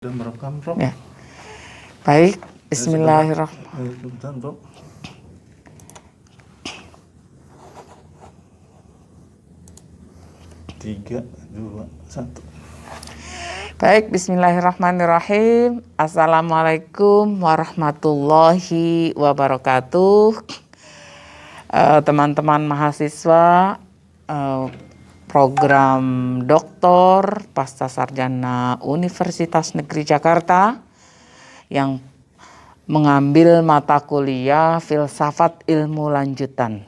Dan merekam, Prof. Ya. Baik, bismillahirrahmanirrahim. Sebentar, Prof. Tiga, dua, satu. Baik, bismillahirrahmanirrahim. Assalamualaikum warahmatullahi wabarakatuh. Teman-teman mahasiswa program Doktor Pasca Sarjana Universitas Negeri Jakarta yang mengambil mata kuliah Filsafat Ilmu Lanjutan.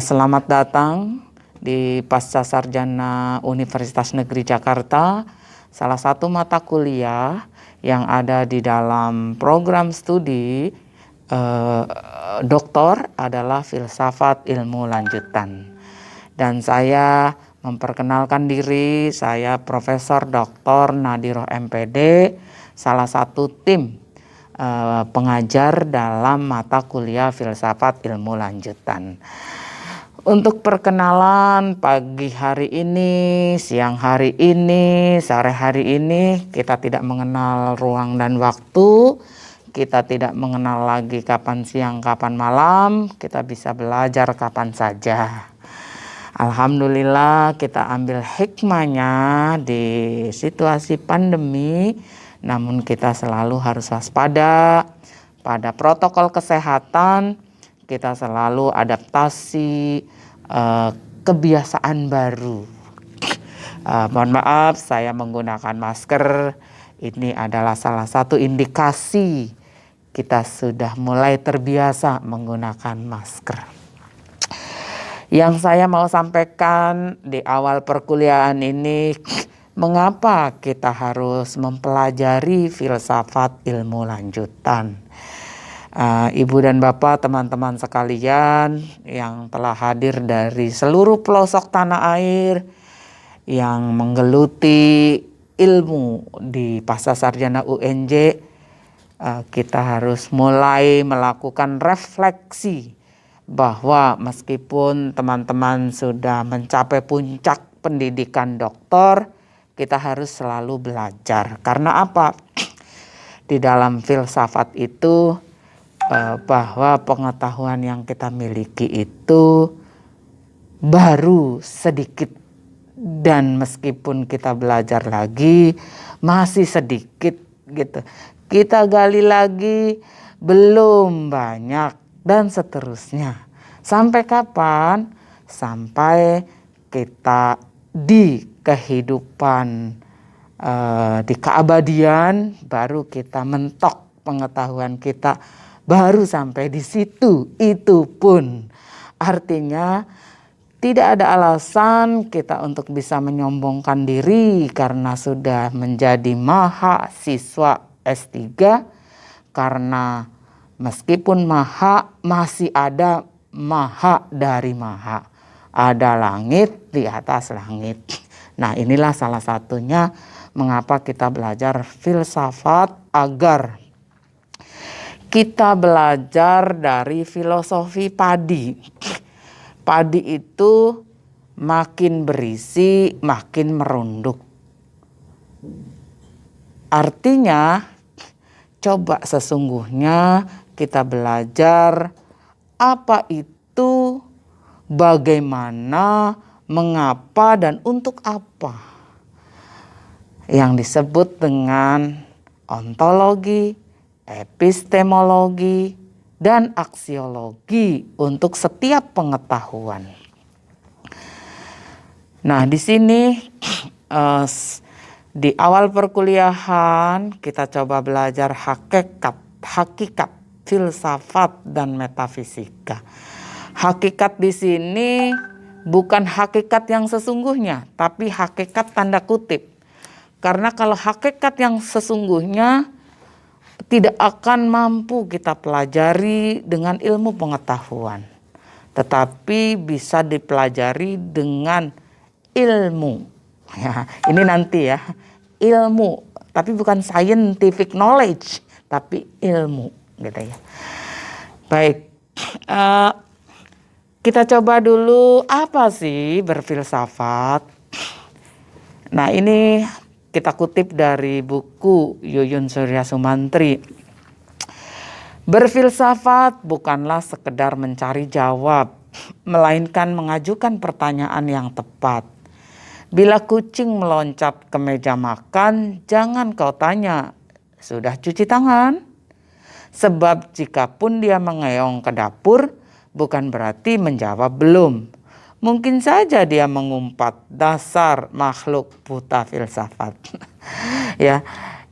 Selamat datang di Pasca Sarjana Universitas Negeri Jakarta, salah satu mata kuliah yang ada di dalam program studi doktor adalah Filsafat Ilmu Lanjutan. Dan saya memperkenalkan diri, saya Profesor Dr. Nadiroh MPD, salah satu tim pengajar dalam mata kuliah Filsafat Ilmu Lanjutan. Untuk perkenalan pagi hari ini, siang hari ini, sore hari ini, kita tidak mengenal ruang dan waktu, kita tidak mengenal lagi kapan siang, kapan malam, kita bisa belajar kapan saja. Alhamdulillah kita ambil hikmahnya di situasi pandemi, namun kita selalu harus waspada pada protokol kesehatan, kita selalu adaptasi kebiasaan baru. Mohon maaf saya menggunakan masker, ini adalah salah satu indikasi kita sudah mulai terbiasa menggunakan masker. Yang saya mau sampaikan di awal perkuliahan ini, mengapa kita harus mempelajari filsafat ilmu lanjutan. Ibu dan Bapak, teman-teman sekalian yang telah hadir dari seluruh pelosok tanah air, yang menggeluti ilmu di Pasca Sarjana UNJ, kita harus mulai melakukan refleksi bahwa meskipun teman-teman sudah mencapai puncak pendidikan doktor, kita harus selalu belajar. Karena apa? Di dalam filsafat itu bahwa pengetahuan yang kita miliki itu baru sedikit, dan meskipun kita belajar lagi masih sedikit gitu. Kita gali lagi belum banyak, dan seterusnya. Sampai kapan? Sampai kita di kehidupan, di keabadian, baru kita mentok pengetahuan kita, baru sampai di situ. Itu pun artinya tidak ada alasan kita untuk bisa menyombongkan diri karena sudah menjadi mahasiswa S3, karena meskipun maha, masih ada maha dari maha. Ada langit di atas langit. Nah, inilah salah satunya mengapa kita belajar filsafat, agar kita belajar dari filosofi padi. Padi itu makin berisi, makin merunduk. Artinya, coba sesungguhnya kita belajar apa itu, bagaimana, mengapa, dan untuk apa. Yang disebut dengan ontologi, epistemologi, dan aksiologi untuk setiap pengetahuan. Nah, di sini di awal perkuliahan kita coba belajar hakikat filsafat dan metafisika. Hakikat di sini bukan hakikat yang sesungguhnya, tapi hakikat tanda kutip. Karena kalau hakikat yang sesungguhnya tidak akan mampu kita pelajari dengan ilmu pengetahuan, tetapi bisa dipelajari dengan ilmu. Ya, ini nanti ya, ilmu, tapi bukan scientific knowledge, tapi ilmu, gitu ya. Baik, kita coba dulu apa sih berfilsafat. Nah, ini kita kutip dari buku Yuyun Surya Sumantri. Berfilsafat bukanlah sekedar mencari jawab, melainkan mengajukan pertanyaan yang tepat. Bila kucing meloncat ke meja makan, jangan kau tanya, "Sudah cuci tangan?" Sebab jikapun dia mengeong ke dapur, bukan berarti menjawab belum. Mungkin saja dia mengumpat, dasar makhluk buta filsafat. Ya,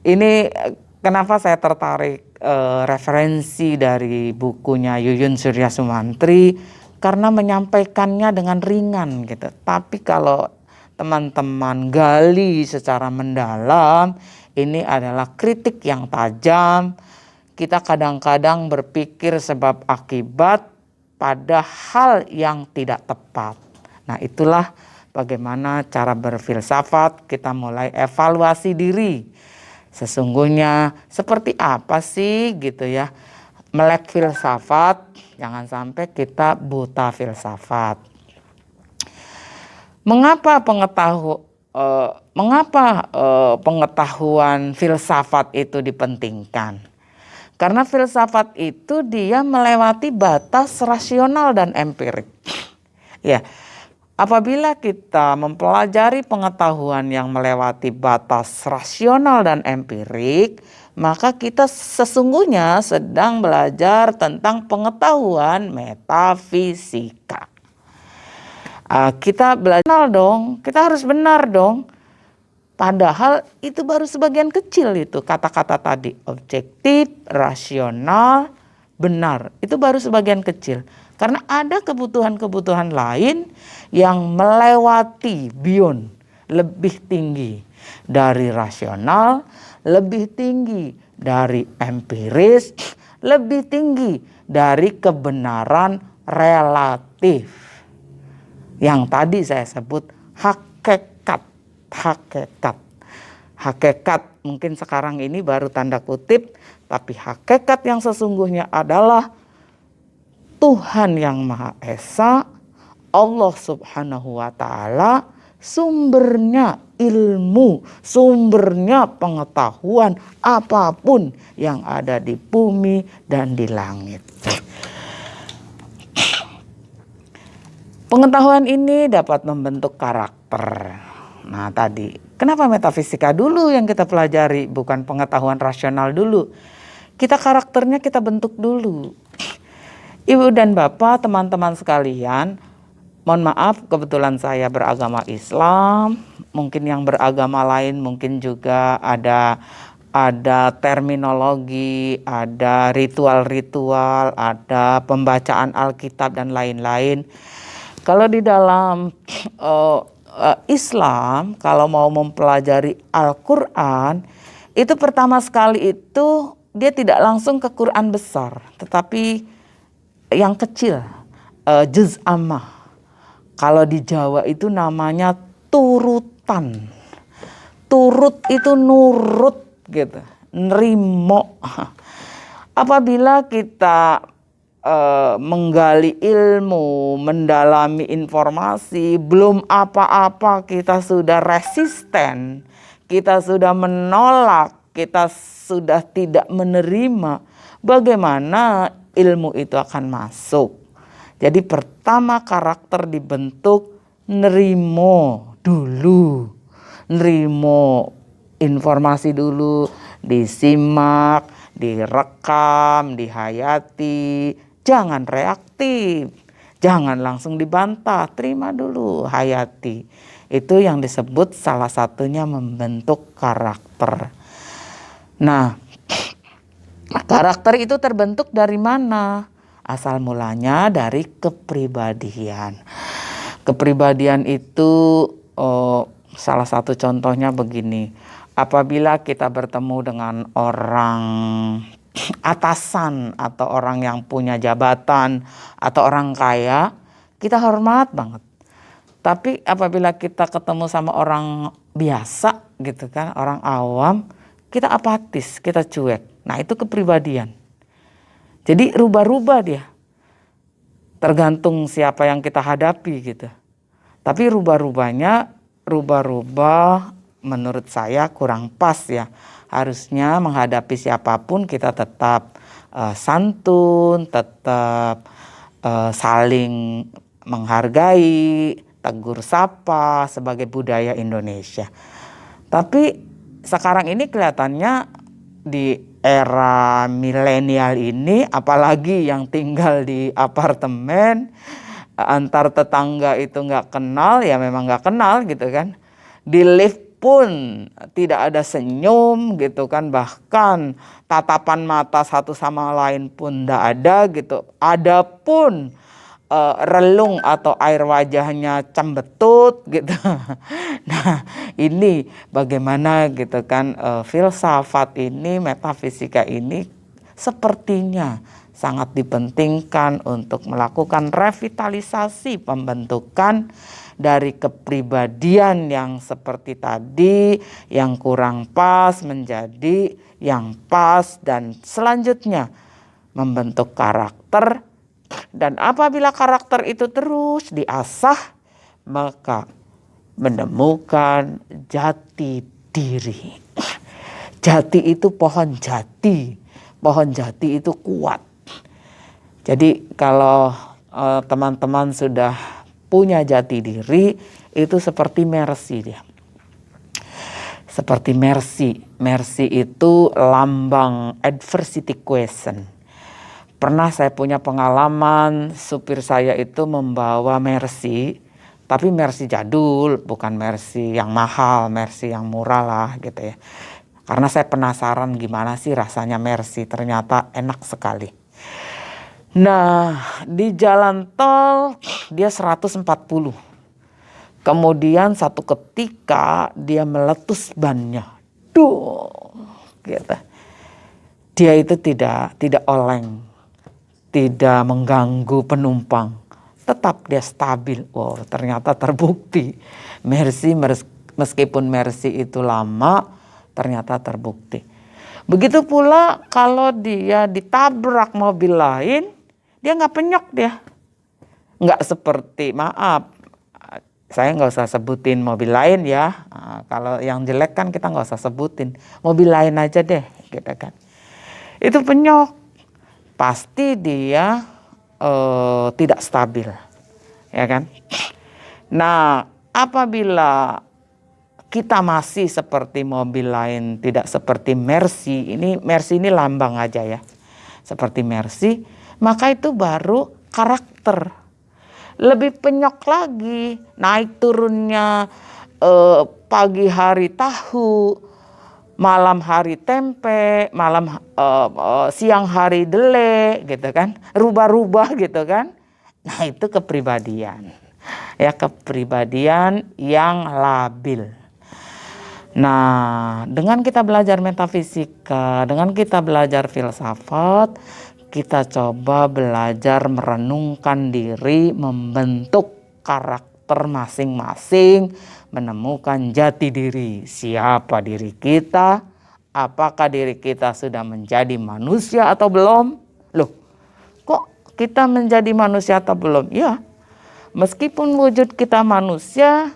ini kenapa saya tertarik referensi dari bukunya Yuyun Surya Sumantri, karena menyampaikannya dengan ringan gitu. Tapi kalau teman-teman gali secara mendalam, ini adalah kritik yang tajam. Kita kadang-kadang berpikir sebab akibat pada hal yang tidak tepat. Nah, itulah bagaimana cara berfilsafat. Kita mulai evaluasi diri. Sesungguhnya seperti apa sih gitu ya, melek filsafat, jangan sampai kita buta filsafat. Mengapa pengetahuan filsafat itu dipentingkan? Karena filsafat itu dia melewati batas rasional dan empirik. Ya, apabila kita mempelajari pengetahuan yang melewati batas rasional dan empirik, maka kita sesungguhnya sedang belajar tentang pengetahuan metafisika. Kita belajar dong, kita harus benar dong. Padahal itu baru sebagian kecil itu kata-kata tadi. Objektif, rasional, benar. Itu baru sebagian kecil. Karena ada kebutuhan-kebutuhan lain yang melewati beyond, lebih tinggi dari rasional, lebih tinggi dari empiris, lebih tinggi dari kebenaran relatif. Yang tadi saya sebut hakikat mungkin sekarang ini baru tanda kutip, tapi hakikat yang sesungguhnya adalah Tuhan yang Maha Esa, Allah Subhanahu wa Ta'ala, sumbernya ilmu, sumbernya pengetahuan apapun yang ada di bumi dan di langit. Pengetahuan ini dapat membentuk karakter. Nah tadi, kenapa metafisika dulu yang kita pelajari, bukan pengetahuan rasional dulu? Kita karakternya kita bentuk dulu. Ibu dan Bapak, teman-teman sekalian, mohon maaf kebetulan saya beragama Islam, mungkin yang beragama lain mungkin juga ada terminologi, ada ritual-ritual, ada pembacaan Alkitab dan lain-lain. Kalau di dalam Islam, kalau mau mempelajari Al-Quran, itu pertama sekali itu dia tidak langsung ke Quran besar, tetapi yang kecil, juz ammah. Kalau di Jawa itu namanya turutan. Turut itu nurut gitu, nerimo. Apabila kita menggali ilmu, mendalami informasi, belum apa-apa kita sudah resisten, kita sudah menolak, kita sudah tidak menerima, bagaimana ilmu itu akan masuk? Jadi pertama karakter dibentuk nerimo dulu, nerimo informasi dulu, disimak, direkam, dihayati. Jangan reaktif, jangan langsung dibantah, terima dulu, hayati. Itu yang disebut salah satunya membentuk karakter. Nah, karakter itu terbentuk dari mana? Asal mulanya dari kepribadian. Kepribadian itu salah satu contohnya begini. Apabila kita bertemu dengan orang atasan atau orang yang punya jabatan atau orang kaya, kita hormat banget. Tapi apabila kita ketemu sama orang biasa gitu kan, orang awam, kita apatis, kita cuek. Nah, itu kepribadian. Jadi rubah-rubah dia. Tergantung siapa yang kita hadapi gitu. Tapi rubah-rubah menurut saya kurang pas ya. Harusnya menghadapi siapapun kita tetap santun, tetap saling menghargai, tegur sapa sebagai budaya Indonesia. Tapi sekarang ini kelihatannya di era milenial ini, apalagi yang tinggal di apartemen, antar tetangga itu nggak kenal, ya memang nggak kenal gitu kan. Di lift pun tidak ada senyum gitu kan, bahkan tatapan mata satu sama lain pun nggak ada gitu. Ada pun relung atau air wajahnya cembetut gitu. Nah ini bagaimana gitu kan, filsafat ini, metafisika ini sepertinya sangat dipentingkan untuk melakukan revitalisasi pembentukan dari kepribadian yang seperti tadi, yang kurang pas menjadi yang pas, dan selanjutnya membentuk karakter. Dan apabila karakter itu terus diasah, maka menemukan jati diri. Jati itu pohon jati. Pohon jati itu kuat. Jadi kalau teman-teman sudah punya jati diri, itu seperti Mercy dia. Seperti Mercy. Mercy itu lambang adversity question. Pernah saya punya pengalaman, supir saya itu membawa Mercy, tapi Mercy jadul, bukan Mercy yang mahal, Mercy yang murah lah gitu ya. Karena saya penasaran gimana sih rasanya Mercy, ternyata enak sekali. Nah, di jalan tol dia 140. Kemudian satu ketika dia meletus bannya. Duh, gitu. Dia itu tidak oleng, tidak mengganggu penumpang. Tetap dia stabil. Wow, ternyata terbukti. Mercy, meskipun Mercy itu lama, ternyata terbukti. Begitu pula kalau dia ditabrak mobil lain, dia nggak penyok dia. Nggak seperti, maaf, saya nggak usah sebutin mobil lain ya. Nah, kalau yang jelek kan kita nggak usah sebutin. Mobil lain aja deh, gitu kan. Itu penyok. Pasti dia tidak stabil, ya kan. Nah, apabila kita masih seperti mobil lain, tidak seperti Mercy, Mercy ini lambang aja ya, seperti Mercy, maka itu baru karakter. Lebih penyok lagi, naik turunnya pagi hari tahu, malam hari tempe, siang hari dele gitu kan, rubah-rubah gitu kan. Nah itu kepribadian, ya, kepribadian yang labil. Nah dengan kita belajar metafisika, dengan kita belajar filsafat, kita coba belajar merenungkan diri, membentuk karakter masing-masing, menemukan jati diri. Siapa diri kita? Apakah diri kita sudah menjadi manusia atau belum? Loh, kok kita menjadi manusia atau belum? Ya, meskipun wujud kita manusia,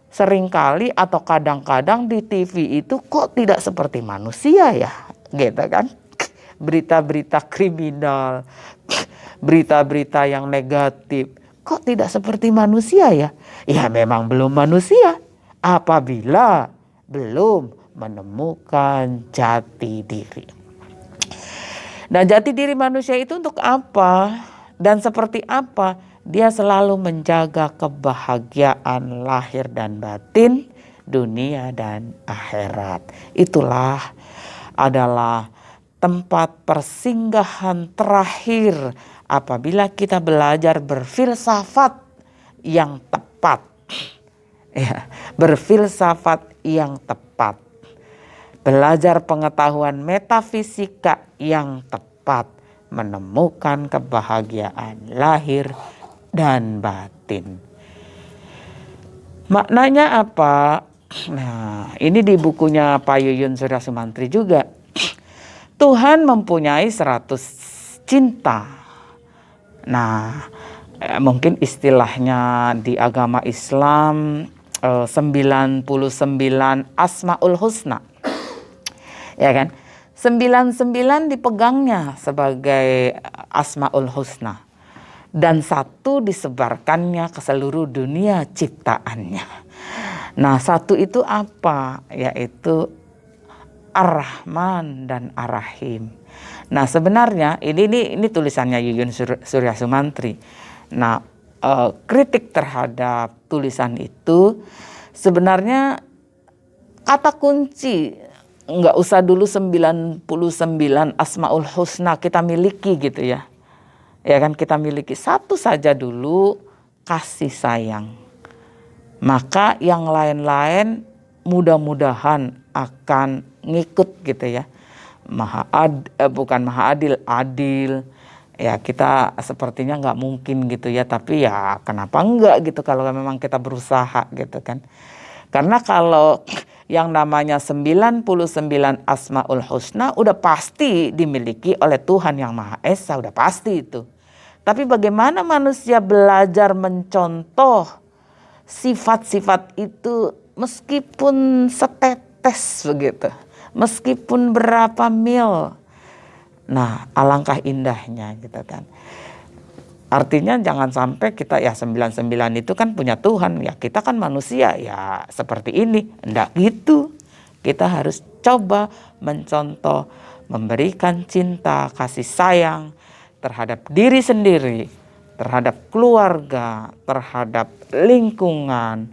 seringkali atau kadang-kadang di TV itu kok tidak seperti manusia ya, gitu kan? Berita-berita kriminal, berita-berita yang negatif, kok tidak seperti manusia ya? Ya memang belum manusia apabila belum menemukan jati diri. Nah, jati diri manusia itu untuk apa? Dan seperti apa? Dia selalu menjaga kebahagiaan lahir dan batin, dunia dan akhirat. Itulah adalah tempat persinggahan terakhir apabila kita belajar berfilsafat yang tepat. Ya, berfilsafat yang tepat. Belajar pengetahuan metafisika yang tepat, menemukan kebahagiaan lahir dan batin. Maknanya apa? Nah, ini di bukunya Pak Yuyun Surya Sumantri juga. Tuhan mempunyai 100 cinta. Nah, mungkin istilahnya di agama Islam 99 Asmaul Husna. Ya kan? 99 dipegangnya sebagai Asmaul Husna. Dan 1 disebarkannya ke seluruh dunia ciptaannya. Nah, 1 itu apa? Yaitu Ar-Rahman dan Ar-Rahim. Nah, sebenarnya ini tulisannya Yuyun Surya Sumantri. Nah, kritik terhadap tulisan itu sebenarnya kata kunci, nggak usah dulu 99 Asmaul Husna kita miliki gitu ya. Ya kan, kita miliki 1 saja dulu, kasih sayang. Maka yang lain-lain mudah-mudahan akan ngikut gitu ya. Bukan maha adil, adil. Ya kita sepertinya nggak mungkin gitu ya, tapi ya kenapa enggak gitu kalau memang kita berusaha gitu kan. Karena kalau yang namanya 99 Asmaul Husna udah pasti dimiliki oleh Tuhan Yang Maha Esa, udah pasti itu. Tapi bagaimana manusia belajar mencontoh sifat-sifat itu meskipun setetes begitu, meskipun berapa mil. Nah, alangkah indahnya gitu kan. Artinya jangan sampai kita ya 99 itu kan punya Tuhan, ya kita kan manusia ya seperti ini. Enggak gitu. Kita harus coba mencontoh, memberikan cinta, kasih sayang terhadap diri sendiri, terhadap keluarga, terhadap lingkungan.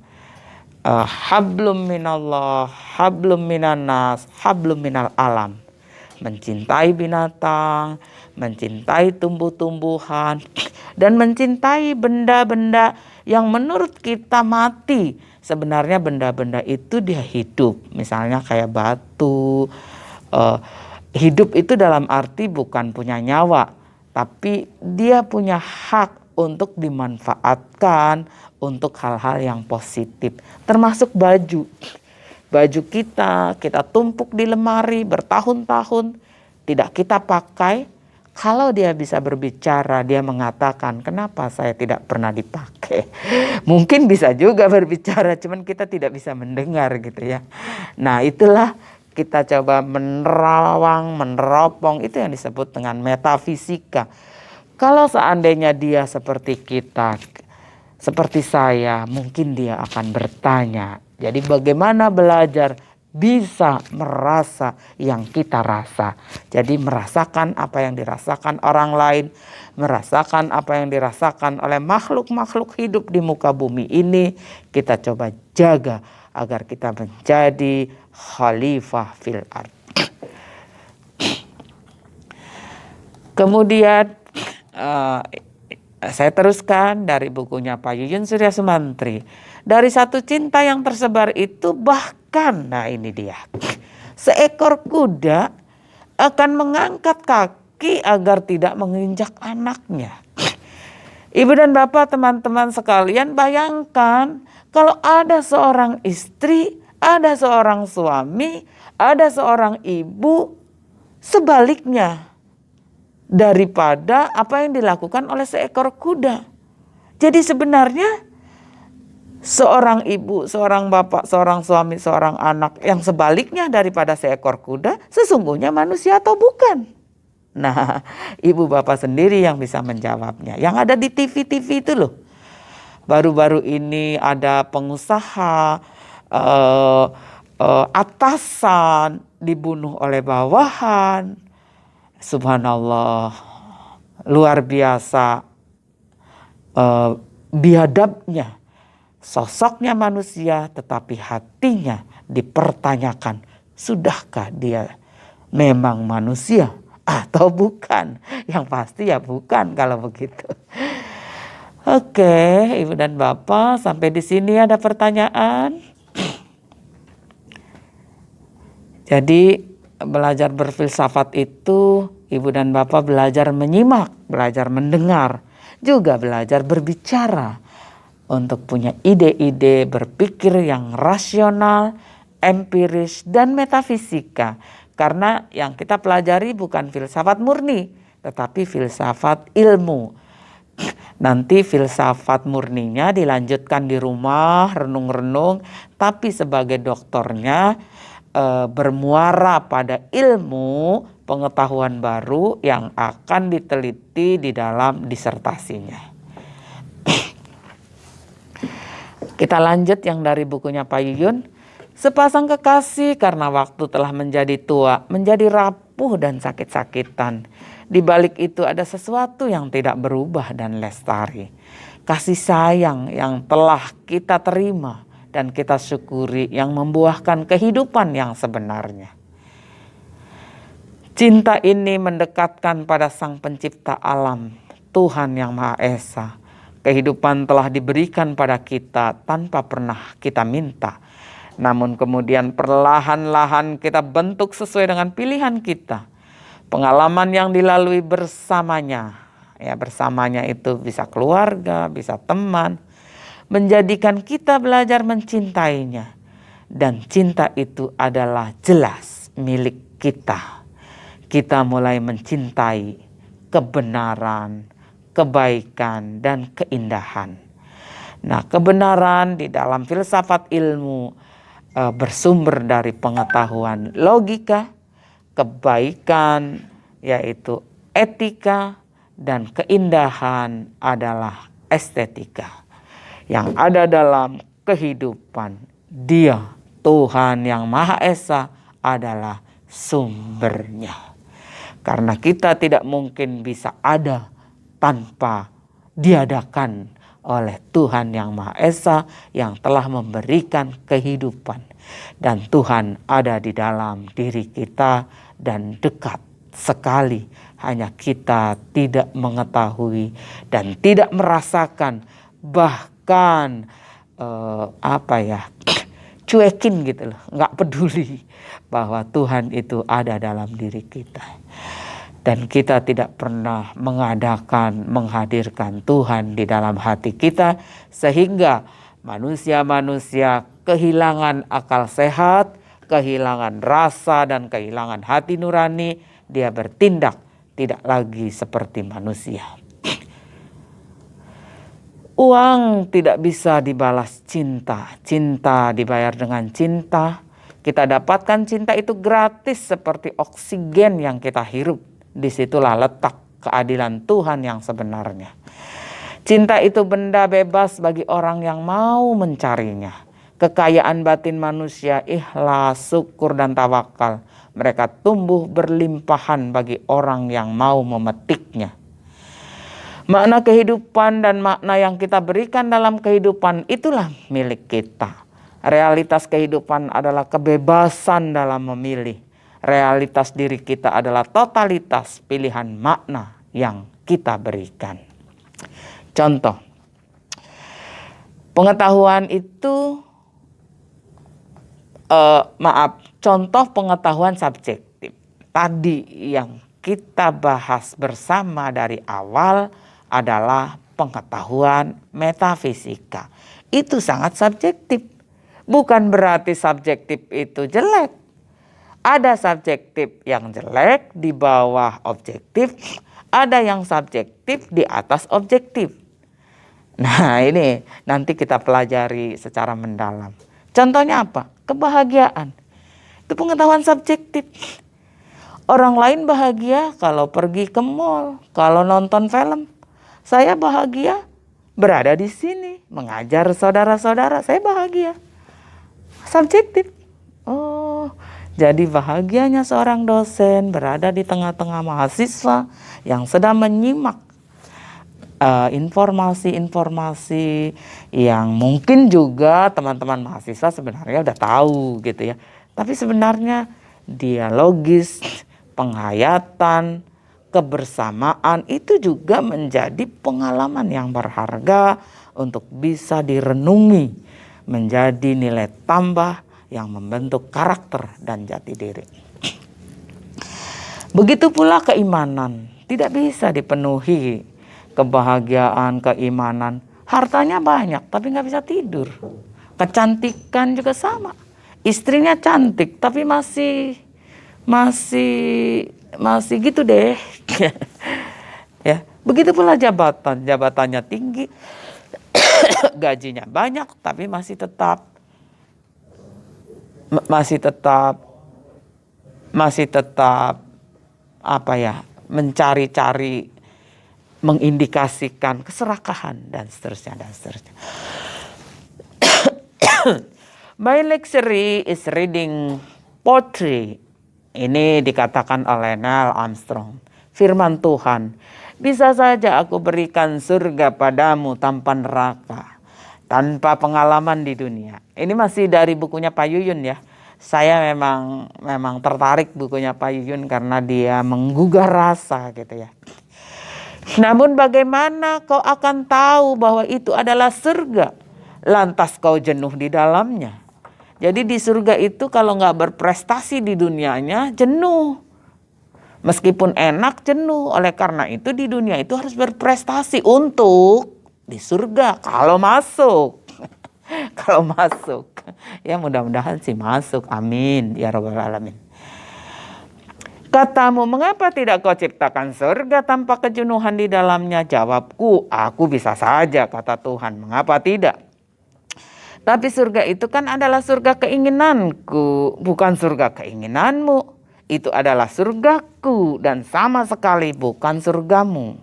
Hablum minallah, hablum minanas, hablum minal alam. Mencintai binatang, mencintai tumbuh-tumbuhan, dan mencintai benda-benda yang menurut kita mati. Sebenarnya benda-benda itu dia hidup. Misalnya kayak batu. Hidup itu dalam arti bukan punya nyawa, tapi dia punya hak untuk dimanfaatkan untuk hal-hal yang positif. Termasuk baju. Baju kita tumpuk di lemari bertahun-tahun, tidak kita pakai. Kalau dia bisa berbicara, dia mengatakan, kenapa saya tidak pernah dipakai? Mungkin bisa juga berbicara, cuman kita tidak bisa mendengar gitu ya. Nah, itulah kita coba meneropong, itu yang disebut dengan metafisika. Kalau seandainya dia seperti kita, seperti saya, mungkin dia akan bertanya. Jadi bagaimana belajar bisa merasa yang kita rasa. Jadi merasakan apa yang dirasakan orang lain, merasakan apa yang dirasakan oleh makhluk-makhluk hidup di muka bumi ini. Kita coba jaga agar kita menjadi khalifah fil ard. Kemudian saya teruskan dari bukunya Pak Yuyun Surya Sumantri. Dari 1 cinta yang tersebar itu bahkan, nah ini dia, seekor kuda akan mengangkat kaki agar tidak menginjak anaknya. Ibu dan bapak, teman-teman sekalian, bayangkan kalau ada seorang istri, ada seorang suami, ada seorang ibu, sebaliknya daripada apa yang dilakukan oleh seekor kuda. Jadi sebenarnya seorang ibu, seorang bapak, seorang suami, seorang anak yang sebaliknya daripada seekor kuda, sesungguhnya manusia atau bukan? Nah, ibu bapak sendiri yang bisa menjawabnya. Yang ada di TV-TV itu loh. Baru-baru ini ada pengusaha atasan dibunuh oleh bawahan. Subhanallah, luar biasa biadabnya sosoknya manusia, tetapi hatinya dipertanyakan, sudahkah dia memang manusia atau bukan? Yang pasti ya bukan kalau begitu. Oke, Ibu dan Bapak, sampai di sini ada pertanyaan. Jadi belajar berfilsafat itu Ibu dan Bapak belajar menyimak, belajar mendengar, juga belajar berbicara untuk punya ide-ide berpikir yang rasional, empiris, dan metafisika. Karena yang kita pelajari bukan filsafat murni, tetapi filsafat ilmu. Nanti filsafat murninya dilanjutkan di rumah, renung-renung, tapi sebagai doktornya bermuara pada ilmu pengetahuan baru yang akan diteliti di dalam disertasinya. Kita lanjut yang dari bukunya Pak Yuyun. Sepasang kekasih karena waktu telah menjadi tua, menjadi rapuh dan sakit-sakitan. Di balik itu ada sesuatu yang tidak berubah dan lestari. Kasih sayang yang telah kita terima dan kita syukuri yang membuahkan kehidupan yang sebenarnya. Cinta ini mendekatkan pada Sang Pencipta alam, Tuhan yang Maha Esa. Kehidupan telah diberikan pada kita tanpa pernah kita minta. Namun kemudian perlahan-lahan kita bentuk sesuai dengan pilihan kita. Pengalaman yang dilalui bersamanya, ya bersamanya itu bisa keluarga, bisa teman, menjadikan kita belajar mencintainya. Dan cinta itu adalah jelas milik kita. Kita mulai mencintai kebenaran, kebaikan, dan keindahan. Nah, kebenaran di dalam filsafat ilmu bersumber dari pengetahuan logika, kebaikan yaitu etika, dan keindahan adalah estetika. Yang ada dalam kehidupan, Dia, Tuhan yang Maha Esa adalah sumbernya. Karena kita tidak mungkin bisa ada tanpa diadakan oleh Tuhan yang Maha Esa yang telah memberikan kehidupan. Dan Tuhan ada di dalam diri kita dan dekat sekali. Hanya kita tidak mengetahui dan tidak merasakan, bahkan cuekin gitu loh, nggak peduli bahwa Tuhan itu ada dalam diri kita. Dan kita tidak pernah menghadirkan Tuhan di dalam hati kita, sehingga manusia-manusia kehilangan akal sehat, kehilangan rasa, dan kehilangan hati nurani. Dia bertindak tidak lagi seperti manusia. Uang tidak bisa dibalas cinta. Cinta dibayar dengan cinta. Kita dapatkan cinta itu gratis seperti oksigen yang kita hirup. Disitulah letak keadilan Tuhan yang sebenarnya. Cinta itu benda bebas bagi orang yang mau mencarinya. Kekayaan batin manusia, ikhlas, syukur, dan tawakal. Mereka tumbuh berlimpahan bagi orang yang mau memetiknya. Makna kehidupan dan makna yang kita berikan dalam kehidupan itulah milik kita. Realitas kehidupan adalah kebebasan dalam memilih. Realitas diri kita adalah totalitas pilihan makna yang kita berikan. Contoh, pengetahuan itu, contoh pengetahuan subjektif. Tadi yang kita bahas bersama dari awal adalah pengetahuan metafisika. Itu sangat subjektif. Bukan berarti subjektif itu jelek. Ada subjektif yang jelek di bawah objektif, ada yang subjektif di atas objektif. Nah, ini nanti kita pelajari secara mendalam. Contohnya apa? Kebahagiaan. Itu pengetahuan subjektif. Orang lain bahagia kalau pergi ke mall, kalau nonton film. Saya bahagia berada di sini, mengajar saudara-saudara, saya bahagia. Subjektif. Oh, jadi bahagianya seorang dosen berada di tengah-tengah mahasiswa yang sedang menyimak informasi-informasi yang mungkin juga teman-teman mahasiswa sebenarnya udah tahu gitu ya. Tapi sebenarnya dialogis, penghayatan, kebersamaan itu juga menjadi pengalaman yang berharga untuk bisa direnungi menjadi nilai tambah yang membentuk karakter dan jati diri. Begitu pula keimanan, tidak bisa dipenuhi kebahagiaan, keimanan. Hartanya banyak tapi nggak bisa tidur. Kecantikan juga sama. Istrinya cantik tapi masih gitu deh. Ya, Begitu pula jabatannya tinggi, gajinya banyak, tapi masih tetap apa ya, mencari-cari, mengindikasikan keserakahan dan seterusnya dan seterusnya. My luxury is reading poetry. Ini dikatakan oleh Neil Armstrong. Firman Tuhan, bisa saja aku berikan surga padamu tanpa neraka, tanpa pengalaman di dunia. Ini masih dari bukunya Pak Yuyun ya. Saya memang tertarik bukunya Pak Yuyun karena dia menggugah rasa gitu ya. Namun bagaimana kau akan tahu bahwa itu adalah surga, lantas kau jenuh di dalamnya? Jadi di surga itu kalau nggak berprestasi di dunianya, jenuh. Meskipun enak, jenuh. Oleh karena itu di dunia itu harus berprestasi untuk di surga. Kalau masuk. Kalau masuk. Ya mudah-mudahan sih masuk. Amin. Ya Rabbal Alamin. Katamu, mengapa tidak kau ciptakan surga tanpa kejenuhan di dalamnya? Jawabku, aku bisa saja, kata Tuhan. Mengapa tidak? Tapi surga itu kan adalah surga keinginanku, bukan surga keinginanmu. Itu adalah surgaku dan sama sekali bukan surgamu.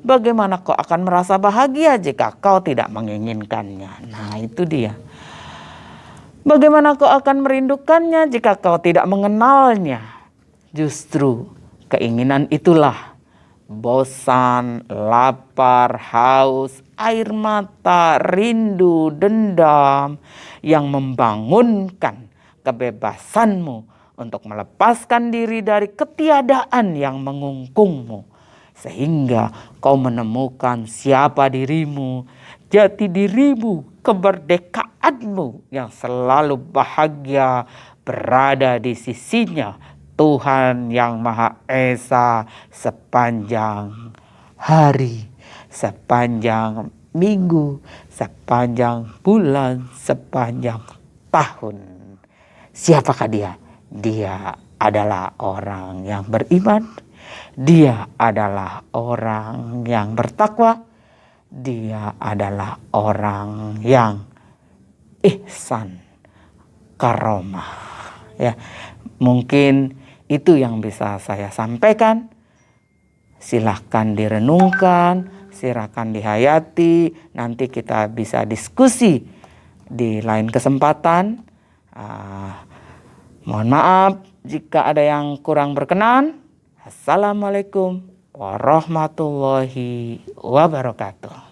Bagaimana kau akan merasa bahagia jika kau tidak menginginkannya? Nah, itu dia. Bagaimana kau akan merindukannya jika kau tidak mengenalnya? Justru keinginan itulah bosan, lapar, haus, air mata, rindu, dendam yang membangunkan kebebasanmu untuk melepaskan diri dari ketiadaan yang mengungkungmu. Sehingga kau menemukan siapa dirimu, jati dirimu, kemerdekaanmu yang selalu bahagia berada di sisinya Tuhan yang Maha Esa sepanjang hari, sepanjang minggu, sepanjang bulan, sepanjang tahun. Siapakah dia? Dia adalah orang yang beriman. Dia adalah orang yang bertakwa. Dia adalah orang yang ihsan, karomah. Ya, mungkin itu yang bisa saya sampaikan. Silahkan direnungkan, silakan dihayati. Nanti kita bisa diskusi di lain kesempatan. Mohon maaf jika ada yang kurang berkenan. Assalamualaikum warahmatullahi wabarakatuh.